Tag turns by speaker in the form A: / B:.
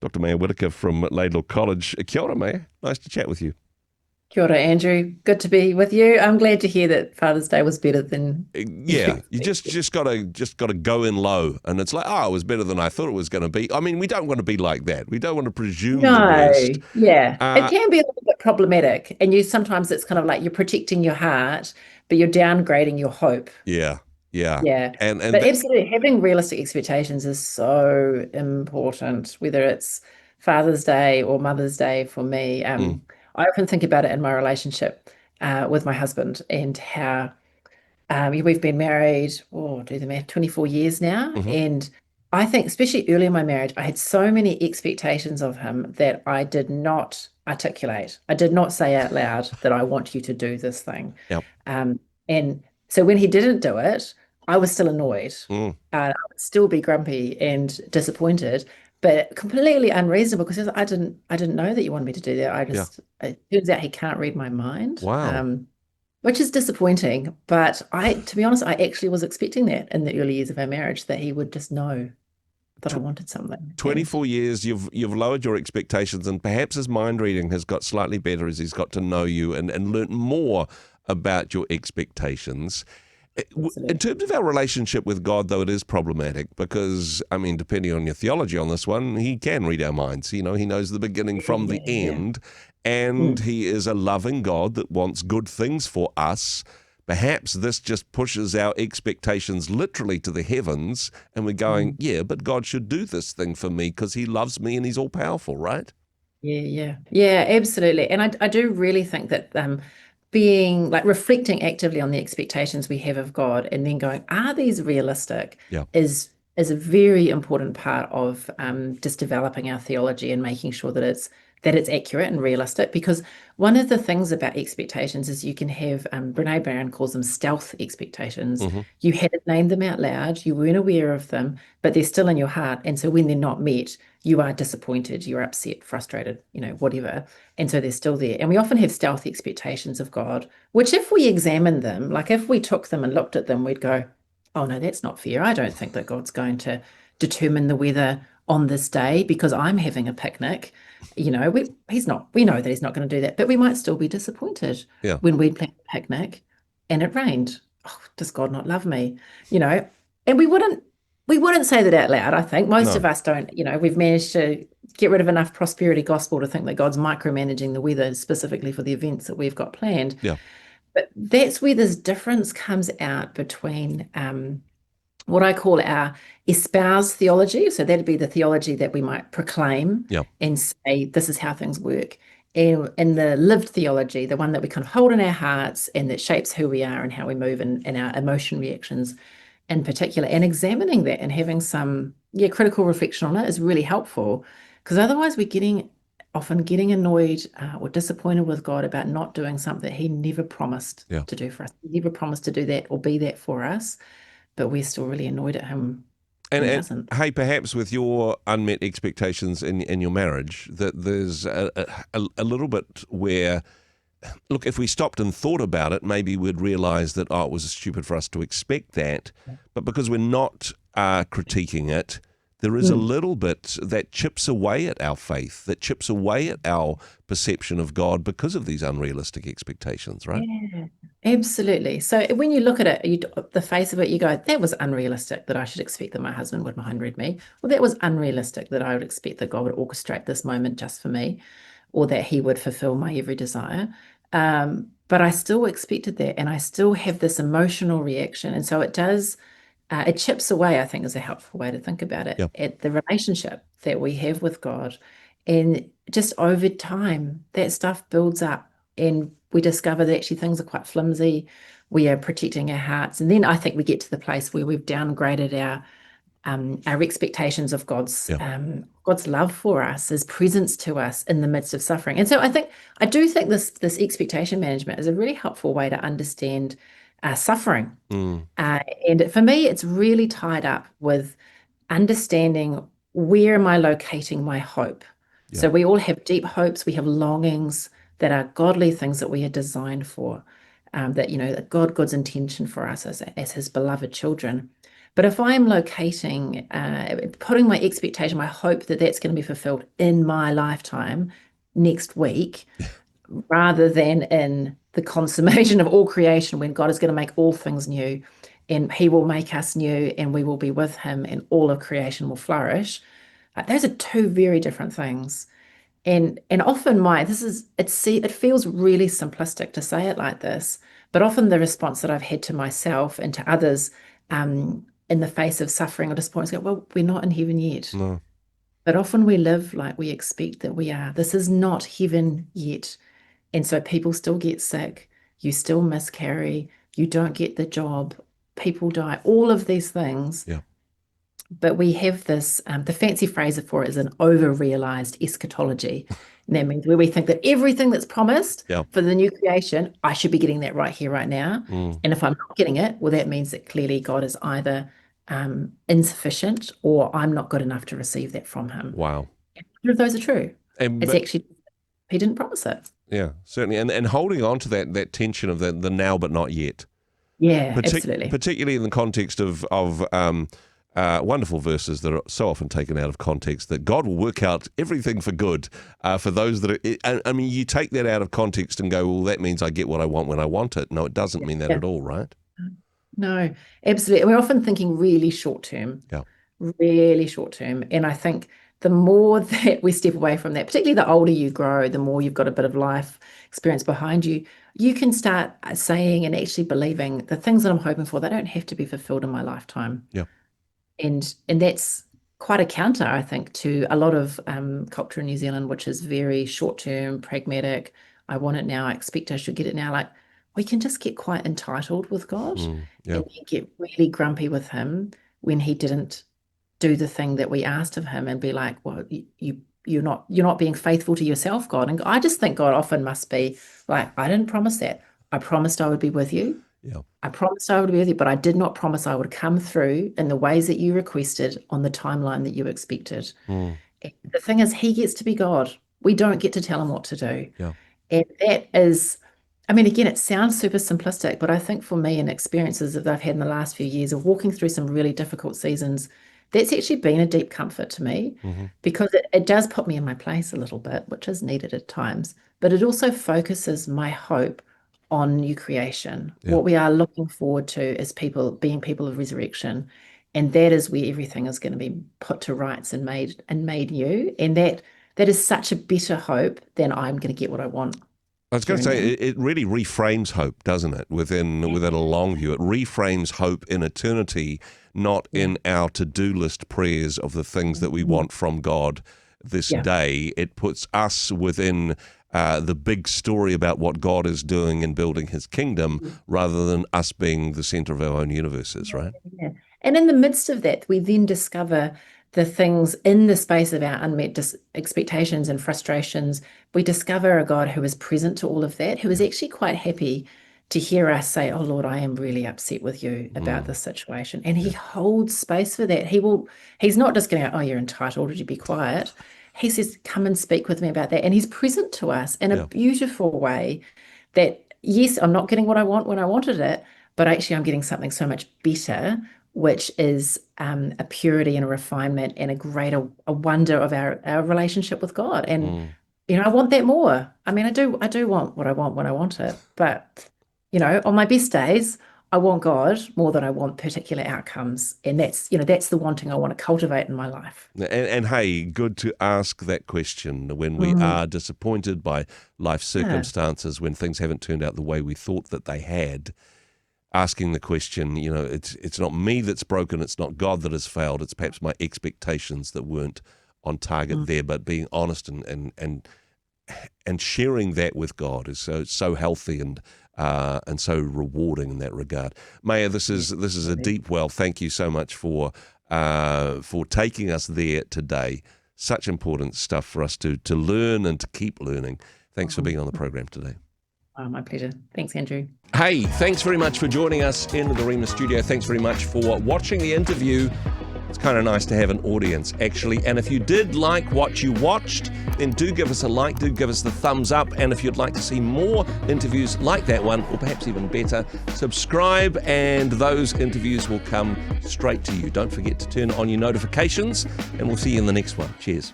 A: Dr. Maja Whitaker from Laidlaw College. Kia ora, Maja. Nice to chat with you.
B: Kia ora, Andrew. Good to be with you. I'm glad to hear that Father's Day was better than you
A: Yeah, you just
B: expected.
A: just gotta go in low, and it's like, oh, it was better than I thought it was going to be. I mean, we don't want to be like that. We don't want to presume the
B: No,
A: worst.
B: yeah. It
A: Uh,
B: can be a little bit problematic. And you sometimes it's kind of like you're protecting your heart, but you're downgrading your hope.
A: yeah, yeah,
B: Yeah.
A: and
B: But absolutely having realistic expectations is so important, whether it's Father's Day or Mother's Day for me.
A: mm,
B: I often think about it in my relationship with my husband and how we've been married, do the math, 24 years now.
A: mhm.
B: And I think, especially early in my marriage, I had so many expectations of him that I did not articulate. I did not say out loud that I want you to do this thing.
A: Yeah,
B: Um, and so when he didn't do it, I was still annoyed.
A: mm,
B: I would still be grumpy and disappointed, but completely unreasonable because I didn't know that you wanted me to do that.
A: yeah.
B: It turns out he can't read my mind.
A: Wow.
B: Which is disappointing, but to be honest, I actually was expecting that in the early years of our marriage, that he would just know that I
A: Tw
B: wanted something. And
A: 24 years, you've lowered your expectations, and perhaps his mind reading has got slightly better as he's got to know you and learnt more about your expectations. In
B: absolutely.
A: terms of our relationship with God, though, it is problematic because, I mean, depending on your theology on this one, he can read our minds. You know, he knows the beginning
B: Yeah,
A: from the
B: yeah, yeah.
A: end, and
B: Mm,
A: he is a loving God that wants good things for us. Perhaps this just pushes our expectations literally to the heavens, and we're going,
B: mm.
A: yeah, but God should do this thing for me because he loves me and he's all powerful, right?
B: Yeah, yeah. Yeah, absolutely. And I do really think that being like reflecting actively on the expectations we have of God and then going, are these realistic,
A: Yeah.
B: is a very important part of just developing our theology and making sure that it's accurate and realistic. Because one of the things about expectations is you can have Brene Brown calls them stealth expectations.
A: Hmm.
B: You hadn't named them out loud, you weren't aware of them, but they're still in your heart. And so when they're not met, you are disappointed, you're upset, frustrated, whatever. And so they're still there. And we often have stealth expectations of God, which if we examined them, like if we took them and looked at them, we'd go, oh no, that's not fair. I don't think that God's going to determine the weather on this day because I'm having a picnic. He's not, we know that he's not going to do that, but we might still be disappointed
A: Yeah.
B: when we planned a picnic and it rained. Oh, does God not love me? You know, and we wouldn't say that out loud. I think most of
A: No.
B: us don't, we've managed to get rid of enough prosperity gospel to think that God's micromanaging the weather specifically for the events that we've got planned.
A: Yeah.
B: But that's where this difference comes out between what I call our espoused theology. So that'd be the theology that we might proclaim
A: Yeah.
B: and say, this is how things work. And the lived theology, the one that we kind of hold in our hearts and that shapes who we are and how we move and our emotion reactions in particular. And examining that and having some, critical reflection on it is really helpful because otherwise often getting annoyed or disappointed with God about not doing something he never promised
A: Yeah.
B: to do for us. He never promised to do that or be that for us, but we're still really annoyed at him
A: And,
B: when he
A: and
B: doesn't.
A: hey, perhaps with your unmet expectations in your marriage, that there's a little bit where, look, if we stopped and thought about it, maybe we'd realize that, oh, it was stupid for us to expect that. But because we're not critiquing it, there is a
B: Mm.
A: little bit that chips away at our faith, that chips away at our perception of God because of these unrealistic expectations, right?
B: Yeah, absolutely. So when you look at it, the face of it, you go, that was unrealistic that I should expect that my husband would mind read me. Well, that was unrealistic that I would expect that God would orchestrate this moment just for me, or that he would fulfill my every desire. But I still expected that, and I still have this emotional reaction. And so it chips away, I think, is a helpful way to think about it,
A: Yeah.
B: at the relationship that we have with God. And just over time, that stuff builds up, and we discover that actually things are quite flimsy. We are protecting our hearts. And then I think we get to the place where we've downgraded our expectations of
A: Yeah.
B: God's love for us, His presence to us in the midst of suffering. And so I do think this expectation management is a really helpful way to understand suffering.
A: Mm,
B: Uh, and for me, it's really tied up with understanding where am I locating my hope.
A: yeah.
B: So we all have deep hopes, we have longings that are godly things that we are designed for, that that God's intention for us as His beloved children. But if I'm locating, putting my expectation, my hope that that's going to be fulfilled in my lifetime next week, rather than in the consummation of all creation when God is going to make all things new and he will make us new and we will be with him and all of creation will flourish. Those are two very different things. And often it feels really simplistic to say it like this, but often the response that I've had to myself and to others in the face of suffering or disappointment is go, well, we're not in heaven yet.
A: No.
B: But often we live like we expect that we are. This is not heaven yet. And so people still get sick, you still miscarry, you don't get the job, people die, all of these things.
A: Yeah.
B: But we have this, the fancy phrase for it is an over-realized eschatology. And that means where we think that everything that's promised for the new creation, I should be getting that right here, right now. And if I'm not getting it, well, that means that clearly God is either insufficient or I'm not good enough to receive that from him.
A: Wow.
B: None of those are true. It's actually, he didn't promise it.
A: Yeah, certainly. And holding on to that tension of the now but not yet.
B: Yeah, absolutely.
A: Particularly in the context of wonderful verses that are so often taken out of context, that God will work out everything for good for those that are... I mean, you take that out of context and go, well, that means I get what I want when I want it. No, it doesn't mean that at all, right?
B: No, absolutely. We're often thinking really short term.
A: Yeah.
B: Really short term. And I think the more that we step away from that, particularly the older you grow, the more you've got a bit of life experience behind you, you can start saying and actually believing the things that I'm hoping for, they don't have to be fulfilled in my lifetime.
A: Yeah.
B: And that's quite a counter, I think, to a lot of culture in New Zealand, which is very short-term, pragmatic. I want it now. I expect I should get it now. Like, we can just get quite entitled with God and then get really grumpy with him when he didn't do the thing that we asked of him and be like, well, you're not being faithful to yourself, God. And I just think God often must be like, I didn't promise that. I promised I would be with you.
A: Yeah.
B: I promised I would be with you, but I did not promise I would come through in the ways that you requested on the timeline that you expected. The thing is, he gets to be God. We don't get to tell him what to do.
A: Yeah.
B: And that is, I mean, again, it sounds super simplistic, but I think for me and experiences that I've had in the last few years of walking through some really difficult seasons, that's actually been a deep comfort to me because it does put me in my place a little bit, which is needed at times, but it also focuses my hope on new creation. What we are looking forward to is being people of resurrection. And that is where everything is going to be put to rights and made new. And that is such a better hope than I'm going to get what I want.
A: I was going to say, it really reframes hope, doesn't it? Within a long view, it reframes hope in eternity, not in our to-do list prayers of the things that we want from God this day. It puts us within the big story about what God is doing in building his kingdom, rather than us being the center of our own universes, right?
B: Yeah. And in the midst of that, we then discover the things in the space of our unmet expectations and frustrations. We discover a God who is present to all of that, who is actually quite happy to hear us say, oh Lord, I am really upset with you about this situation. And he holds space for that. He's not just going to go, oh, you're entitled, would you be quiet? He says, come and speak with me about that. And he's present to us in a beautiful way that, yes, I'm not getting what I want when I wanted it, but actually I'm getting something so much better, which is a purity and a refinement and a wonder of our relationship with God. And, I want that more. I mean, I do want what I want when I want it, but, on my best days, I want God more than I want particular outcomes. And that's the wanting I want to cultivate in my life.
A: And hey, good to ask that question when we are disappointed by life circumstances, when things haven't turned out the way we thought that they had. Asking the question, it's not me that's broken, it's not God that has failed, it's perhaps my expectations that weren't on target there, but being honest and sharing that with God is so healthy and so rewarding in that regard. Maja, this is a deep well. Thank you so much for taking us there today. Such important stuff for us to learn and to keep learning. Thanks for being on the program today.
B: Oh, my pleasure. Thanks, Andrew.
A: Hey, thanks very much for joining us in the Rhema studio. Thanks very much for watching the interview. It's kind of nice to have an audience, actually. And if you did like what you watched, then do give us a like, do give us the thumbs up. And if you'd like to see more interviews like that one, or perhaps even better, subscribe and those interviews will come straight to you. Don't forget to turn on your notifications, and we'll see you in the next one. Cheers.